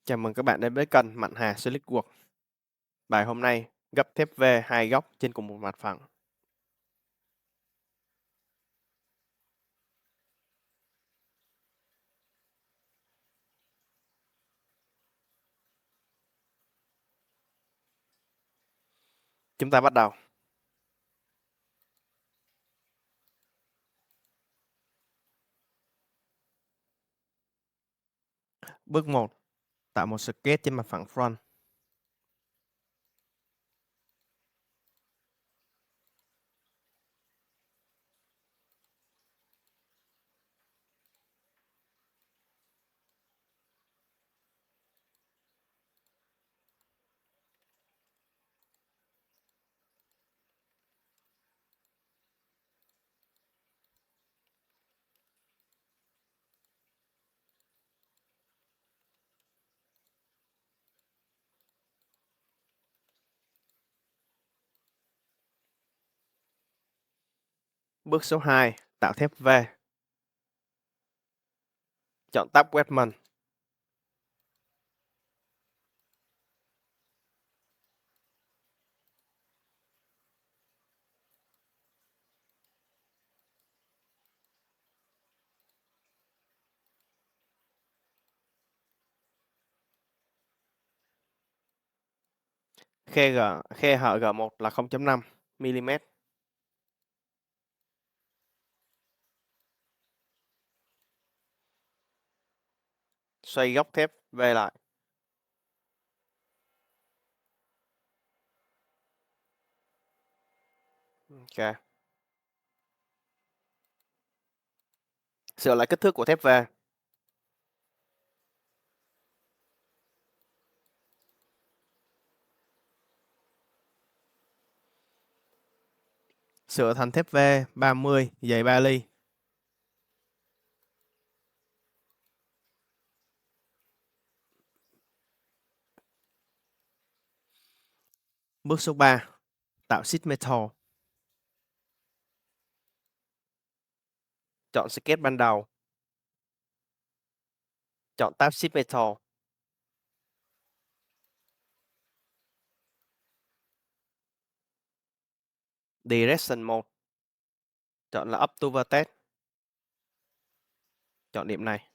Chào mừng các bạn đến với kênh Mạnh Hà SolidWorks. Bài hôm nay gấp thép V hai góc trên cùng một mặt phẳng. Chúng ta bắt đầu. Bước 1. Tạo một sketch trên mặt phẳng front. Bước số 2. Tạo thép V. Chọn tab Webman. Khe hở G1 là 0.5 mm. Xoay góc thép V lại. Ok. Sửa lại kích thước của thép V. Sửa thành thép V 30, dày 3 ly. Bước số 3. Tạo sheet metal. Chọn sketch ban đầu. Chọn tab sheet metal. Direction 1. Chọn là up to vertex. Chọn điểm này.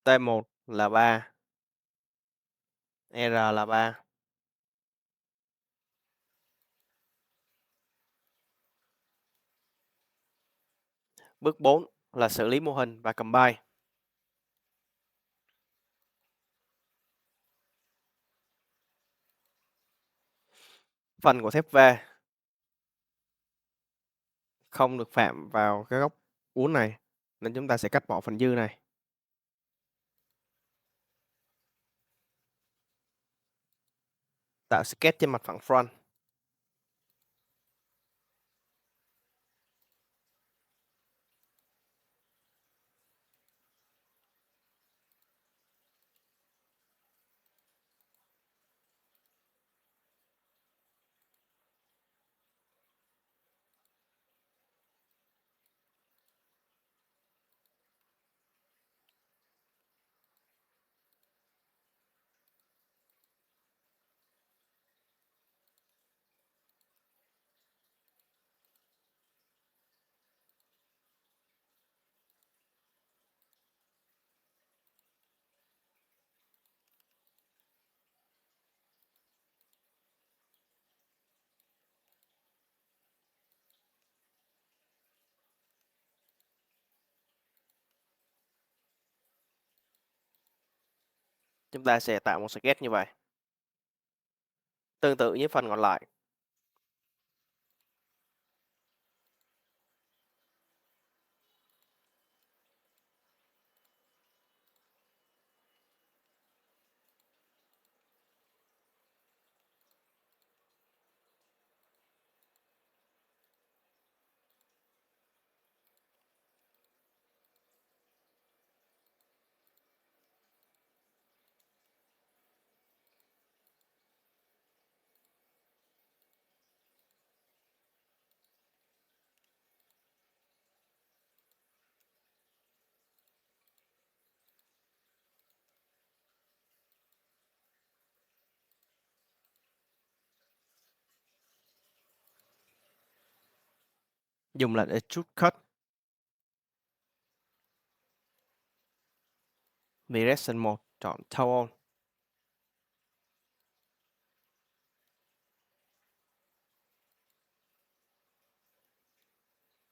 T1 là 3. R là 3. Bước 4 là xử lý mô hình và combine. Phần của thép V không được phạm vào cái góc uốn này nên chúng ta sẽ cắt bỏ phần dư này. Tạo sketch trên mặt phẳng front. Chúng ta sẽ tạo một sketch như vậy. Tương tự như phần còn lại. Dùng lệnh Extrude Cut. Direction 1, chọn Tone.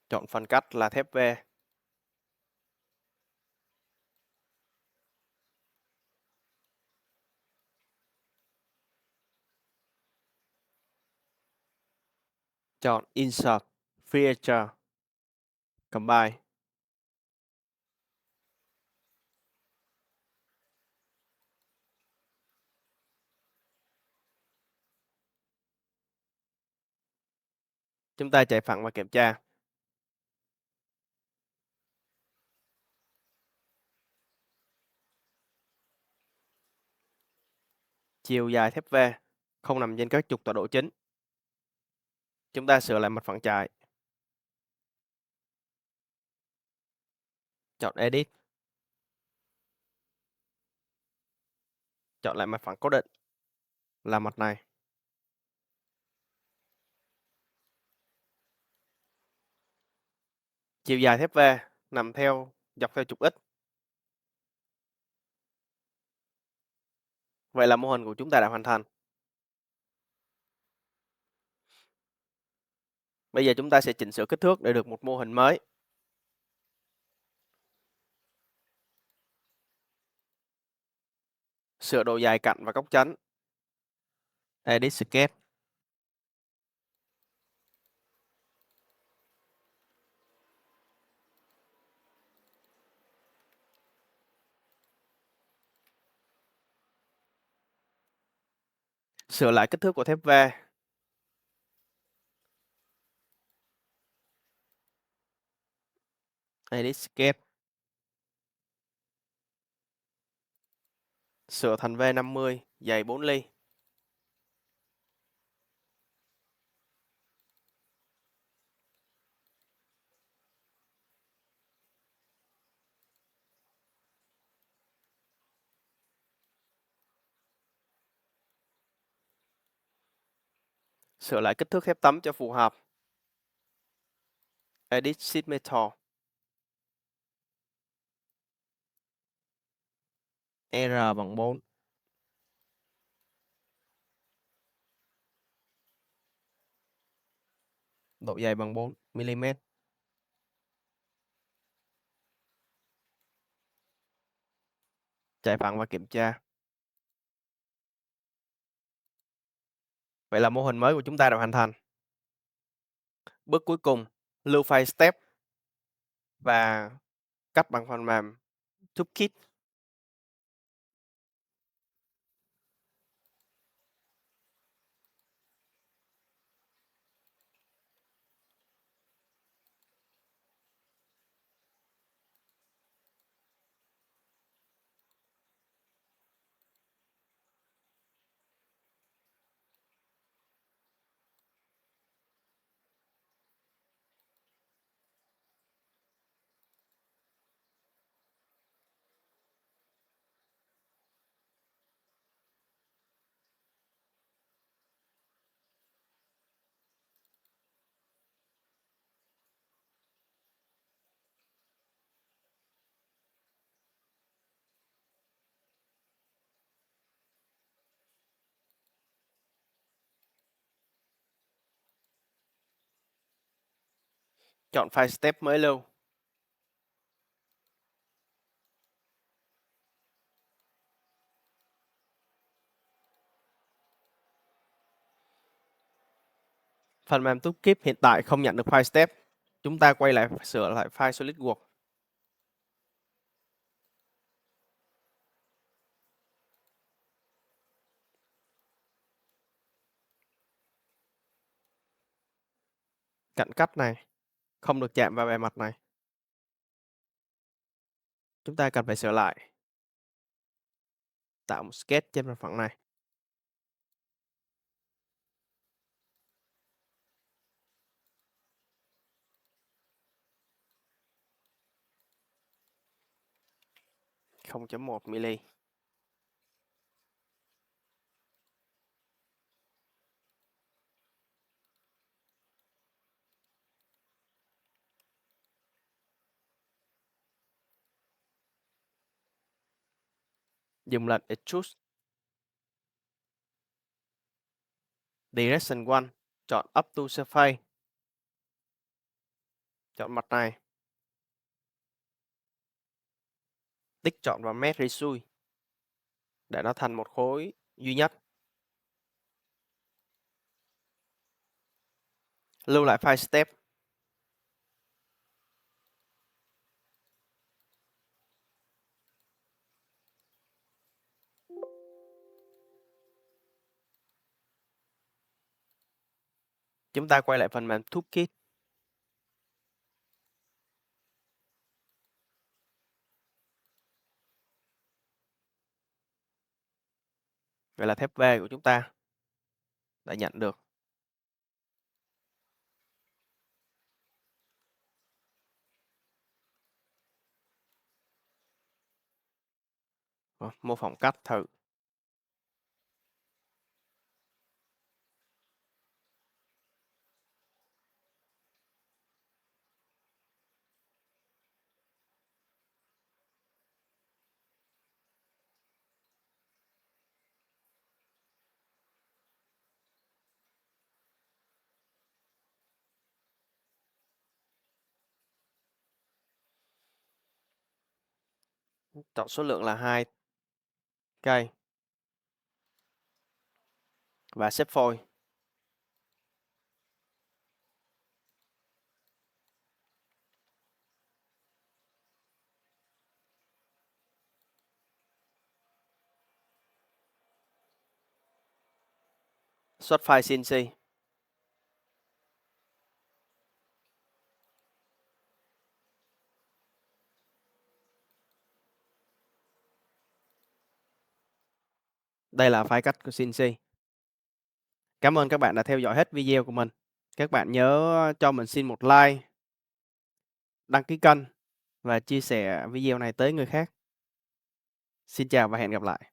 Chọn phần cắt là thép V. Chọn Insert, Feature, Combine. Chúng ta chạy phẳng và kiểm tra. Chiều dài thép V không nằm trên các trục tọa độ chính. Chúng ta sửa lại mặt phẳng chạy. Chọn Edit. Chọn lại mặt phẳng cố định là mặt này. Chiều dài thép V nằm dọc theo trục X. Vậy là mô hình của chúng ta đã hoàn thành. Bây giờ chúng ta sẽ chỉnh sửa kích thước để được một mô hình mới. Sửa độ dài cạnh và góc chắn. Edit Sketch. Sửa lại kích thước của thép V. Edit Sketch. Sửa thành V50, dày 4 ly. Sửa lại kích thước thép tấm cho phù hợp. Edit Sheet Metal. R bằng 4. Độ dày bằng 4 mm. Chạy phẳng và kiểm tra. Vậy là mô hình mới của chúng ta đã hoàn thành. Bước cuối cùng, lưu file step và cắt bằng phần mềm Toolkit. Chọn file step mới lưu. Phần mềm Toolkit hiện tại không nhận được file step. Chúng ta quay lại sửa lại file SolidWorks. Cạnh cắt này không được chạm vào bề mặt này. Chúng ta cần phải sửa lại. Tạo một sketch trên mặt phẳng này. Không chấm 1 mm. dùng lệnh Extrude. Direction 1, chọn Up to Surface. Chọn mặt này. Tích chọn vào Mesh Resolve để nó thành một khối duy nhất. Lưu lại file step. Chúng ta quay lại phần mềm Toolkit. Vậy là thép V của chúng ta đã nhận được. Mô phỏng cắt thử. Chọn số lượng là 2 cây và xếp phôi. Xuất file CNC. Đây là file cắt của CNC. Cảm ơn các bạn đã theo dõi hết video của mình. Các bạn nhớ cho mình xin một like, đăng ký kênh và chia sẻ video này tới người khác. Xin chào và hẹn gặp lại.